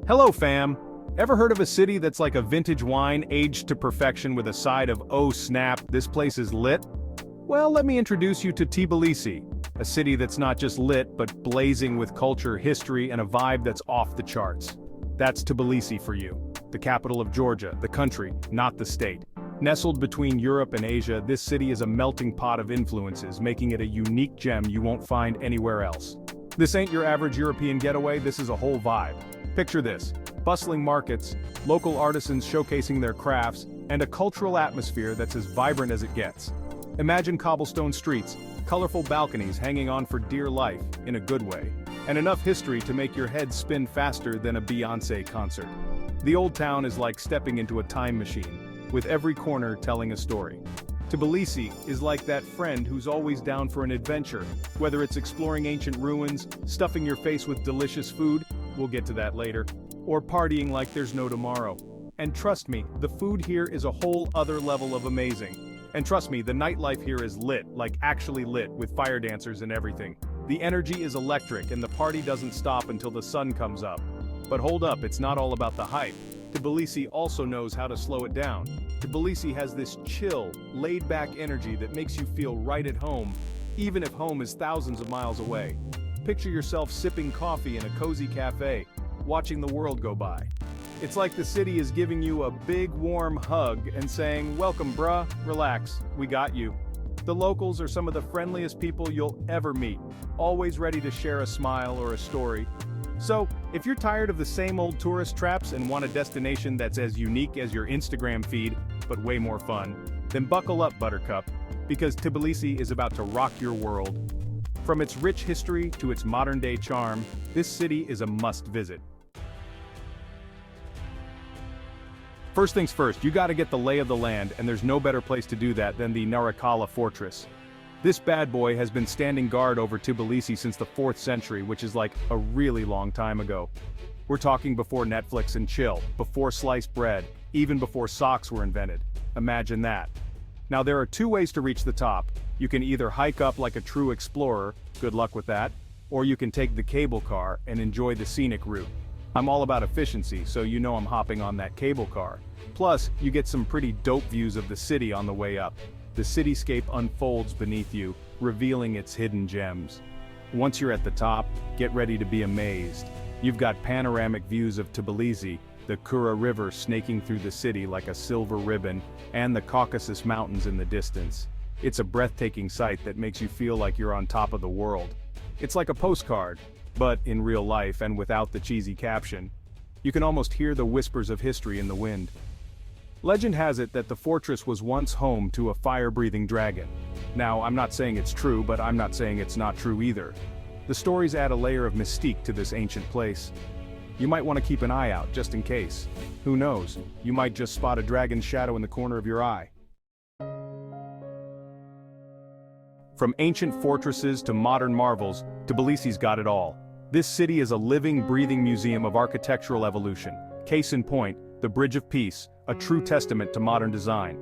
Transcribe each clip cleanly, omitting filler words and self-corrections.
Hello fam! Ever heard of a city that's like a vintage wine aged to perfection with a side of oh snap, this place is lit? Well, let me introduce you to Tbilisi, a city that's not just lit but blazing with culture, history, and a vibe that's off the charts. That's Tbilisi for you, the capital of Georgia, the country, not the state. Nestled between Europe and Asia, this city is a melting pot of influences, making it a unique gem you won't find anywhere else. This ain't your average European getaway, this is a whole vibe. Picture this: bustling markets, local artisans showcasing their crafts, and a cultural atmosphere that's as vibrant as it gets. Imagine cobblestone streets, colorful balconies hanging on for dear life, in a good way, and enough history to make your head spin faster than a Beyoncé concert. The old town is like stepping into a time machine, with every corner telling a story. Tbilisi is like that friend who's always down for an adventure, whether it's exploring ancient ruins, stuffing your face with delicious food, we'll get to that later, or partying like there's no tomorrow. And trust me, the food here is a whole other level of amazing. And trust me, the nightlife here is lit, like actually lit, with fire dancers and everything. The energy is electric and the party doesn't stop until the sun comes up. But hold up, it's not all about the hype. Tbilisi also knows how to slow it down. Tbilisi has this chill, laid-back energy that makes you feel right at home, even if home is thousands of miles away. Picture yourself sipping coffee in a cozy cafe, watching the world go by. It's like the city is giving you a big warm hug and saying, "Welcome bruh, relax, we got you." The locals are some of the friendliest people you'll ever meet, always ready to share a smile or a story. So, if you're tired of the same old tourist traps and want a destination that's as unique as your Instagram feed, but way more fun, then buckle up, Buttercup, because Tbilisi is about to rock your world. From its rich history to its modern-day charm, this city is a must-visit. First things first, you gotta get the lay of the land, and there's no better place to do that than the Narikala Fortress. This bad boy has been standing guard over Tbilisi since the 4th century, which is like a really long time ago. We're talking before Netflix and chill, before sliced bread, even before socks were invented. Imagine that. Now there are 2 ways to reach the top. You can either hike up like a true explorer, good luck with that, or you can take the cable car and enjoy the scenic route. I'm all about efficiency, so you know I'm hopping on that cable car. Plus, you get some pretty dope views of the city on the way up. The cityscape unfolds beneath you, revealing its hidden gems. Once you're at the top, get ready to be amazed. You've got panoramic views of Tbilisi, the Kura River snaking through the city like a silver ribbon, and the Caucasus Mountains in the distance. It's a breathtaking sight that makes you feel like you're on top of the world. It's like a postcard, but in real life and without the cheesy caption. You can almost hear the whispers of history in the wind. Legend has it that the fortress was once home to a fire-breathing dragon. Now, I'm not saying it's true, but I'm not saying it's not true either. The stories add a layer of mystique to this ancient place. You might want to keep an eye out, just in case. Who knows, you might just spot a dragon's shadow in the corner of your eye. From ancient fortresses to modern marvels, Tbilisi's got it all. This city is a living, breathing museum of architectural evolution. Case in point, the Bridge of Peace, a true testament to modern design.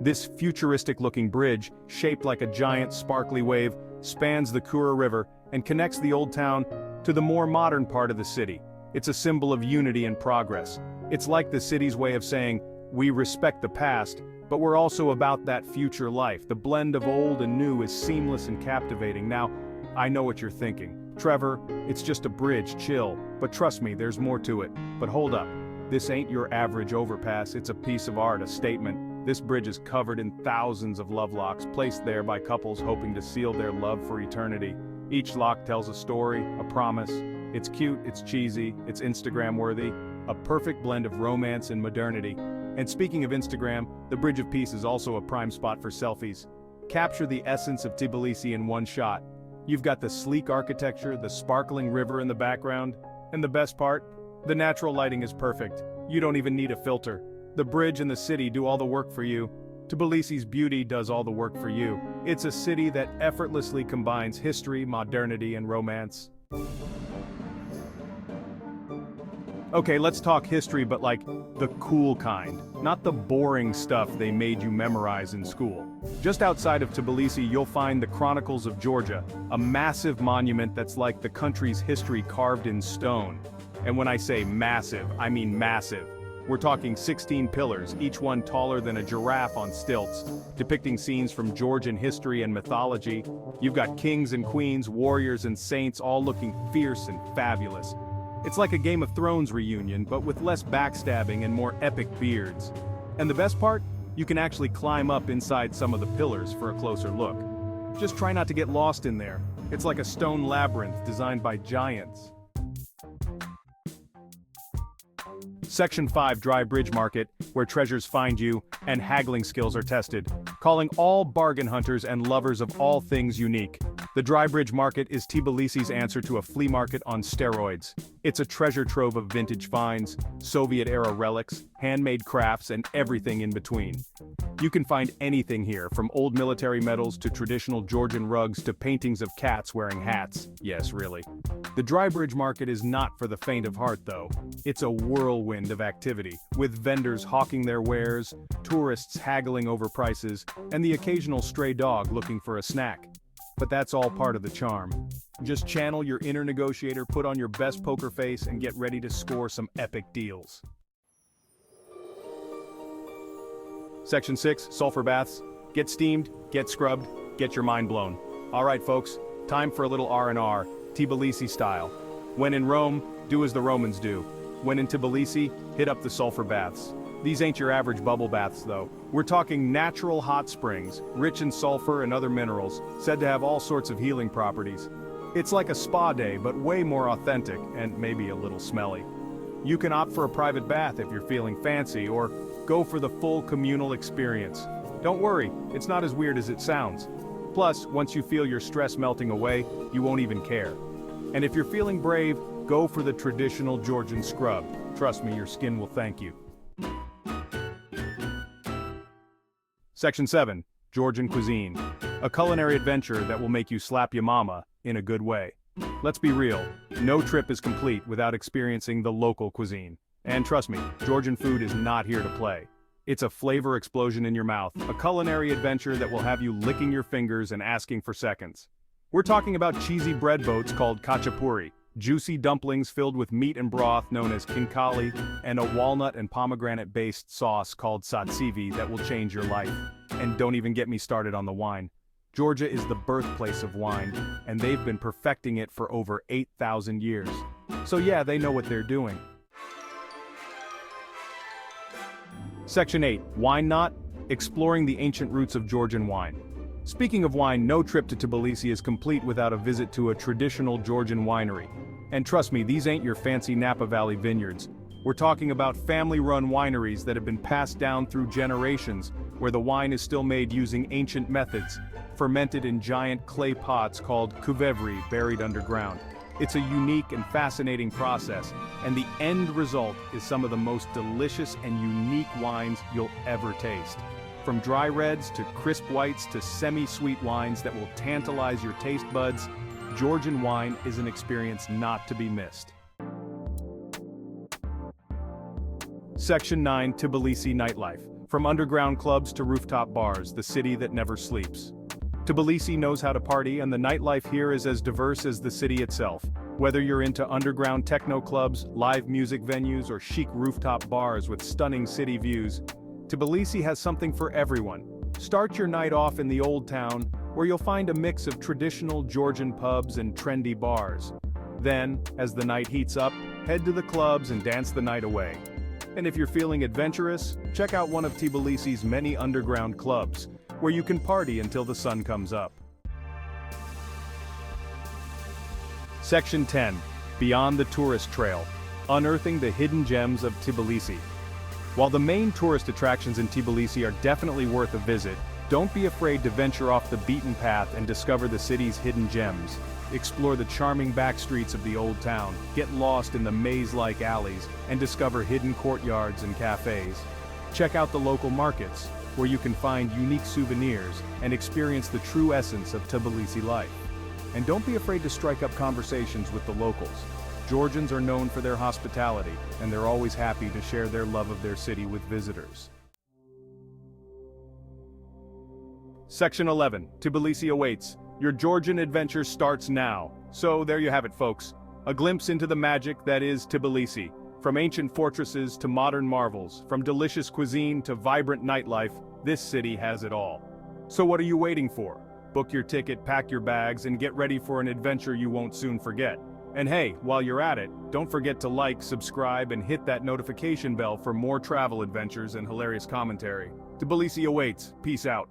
This futuristic-looking bridge, shaped like a giant sparkly wave, spans the Kura River and connects the old town to the more modern part of the city. It's a symbol of unity and progress. It's like the city's way of saying, we respect the past, but we're also about that future life. The blend of old and new is seamless and captivating. Now, I know what you're thinking. Trevor, it's just a bridge, chill. But trust me, there's more to it. But hold up. This ain't your average overpass, it's a piece of art, a statement. This bridge is covered in thousands of love locks, placed there by couples hoping to seal their love for eternity. Each lock tells a story, a promise. It's cute, it's cheesy, it's Instagram-worthy. A perfect blend of romance and modernity. And speaking of Instagram, the Bridge of Peace is also a prime spot for selfies. Capture the essence of Tbilisi in one shot. You've got the sleek architecture, the sparkling river in the background, and the best part? The natural lighting is perfect. You don't even need a filter. The bridge and the city do all the work for you. Tbilisi's beauty does all the work for you. It's a city that effortlessly combines history, modernity, and romance. Okay, let's talk history, but like the cool kind, not the boring stuff they made you memorize in school. Just outside of Tbilisi, you'll find the Chronicles of Georgia, a massive monument that's like the country's history carved in stone. And when I say massive, I mean massive. We're talking 16 pillars, each one taller than a giraffe on stilts, depicting scenes from Georgian history and mythology. You've got kings and queens, warriors and saints, all looking fierce and fabulous. It's like a Game of Thrones reunion, but with less backstabbing and more epic beards. And the best part? You can actually climb up inside some of the pillars for a closer look. Just try not to get lost in there. It's like a stone labyrinth designed by giants. Section 5 Dry Bridge Market, where treasures find you and haggling skills are tested, calling all bargain hunters and lovers of all things unique. The Dry Bridge Market is Tbilisi's answer to a flea market on steroids. It's a treasure trove of vintage finds, Soviet-era relics, handmade crafts, and everything in between. You can find anything here, from old military medals to traditional Georgian rugs to paintings of cats wearing hats. Yes, really. The Dry Bridge Market is not for the faint of heart, though. It's a whirlwind of activity, with vendors hawking their wares, tourists haggling over prices, and the occasional stray dog looking for a snack. But that's all part of the charm. Just channel your inner negotiator, put on your best poker face, and get ready to score some epic deals. Section 6, Sulfur Baths. Get steamed, get scrubbed, get your mind blown. Alright folks, time for a little R&R, Tbilisi style. When in Rome, do as the Romans do. When in Tbilisi, hit up the sulfur baths. These ain't your average bubble baths though. We're talking natural hot springs, rich in sulfur and other minerals, said to have all sorts of healing properties. It's like a spa day, but way more authentic, and maybe a little smelly. You can opt for a private bath if you're feeling fancy, or go for the full communal experience. Don't worry, it's not as weird as it sounds. Plus, once you feel your stress melting away, you won't even care. And if you're feeling brave, go for the traditional Georgian scrub. Trust me, your skin will thank you. Section 7, Georgian Cuisine. A culinary adventure that will make you slap your mama, in a good way. Let's be real, no trip is complete without experiencing the local cuisine. And trust me, Georgian food is not here to play. It's a flavor explosion in your mouth, a culinary adventure that will have you licking your fingers and asking for seconds. We're talking about cheesy bread boats called khachapuri, juicy dumplings filled with meat and broth known as kinkali, and a walnut and pomegranate-based sauce called satsivi that will change your life. And don't even get me started on the wine. Georgia is the birthplace of wine, and they've been perfecting it for over 8,000 years. So yeah, they know what they're doing. Section 8, Wine Knot, exploring the ancient roots of Georgian wine. Speaking of wine, no trip to Tbilisi is complete without a visit to a traditional Georgian winery. And trust me, these ain't your fancy Napa Valley vineyards. We're talking about family-run wineries that have been passed down through generations, where the wine is still made using ancient methods, fermented in giant clay pots called kuvevri buried underground. It's a unique and fascinating process, and the end result is some of the most delicious and unique wines you'll ever taste. From dry reds to crisp whites to semi-sweet wines that will tantalize your taste buds, Georgian wine is an experience not to be missed. Section 9, Tbilisi Nightlife. From underground clubs to rooftop bars, the city that never sleeps. Tbilisi knows how to party, and the nightlife here is as diverse as the city itself. Whether you're into underground techno clubs, live music venues, or chic rooftop bars with stunning city views, Tbilisi has something for everyone. Start your night off in the Old Town, where you'll find a mix of traditional Georgian pubs and trendy bars. Then, as the night heats up, head to the clubs and dance the night away. And if you're feeling adventurous, check out one of Tbilisi's many underground clubs, where you can party until the sun comes up. Section 10, Beyond the Tourist Trail, unearthing the hidden gems of Tbilisi. While the main tourist attractions in Tbilisi are definitely worth a visit, don't be afraid to venture off the beaten path and discover the city's hidden gems. Explore the charming back streets of the old town, get lost in the maze-like alleys, and discover hidden courtyards and cafes. Check out the local markets, where you can find unique souvenirs and experience the true essence of Tbilisi life. And don't be afraid to strike up conversations with the locals. Georgians are known for their hospitality, and they're always happy to share their love of their city with visitors. Section 11, Tbilisi awaits. Your Georgian adventure starts now. So there you have it, folks. A glimpse into the magic that is Tbilisi. From ancient fortresses to modern marvels, from delicious cuisine to vibrant nightlife, this city has it all. So what are you waiting for? Book your ticket, pack your bags, and get ready for an adventure you won't soon forget. And hey, while you're at it, don't forget to like, subscribe, and hit that notification bell for more travel adventures and hilarious commentary. Tbilisi awaits. Peace out.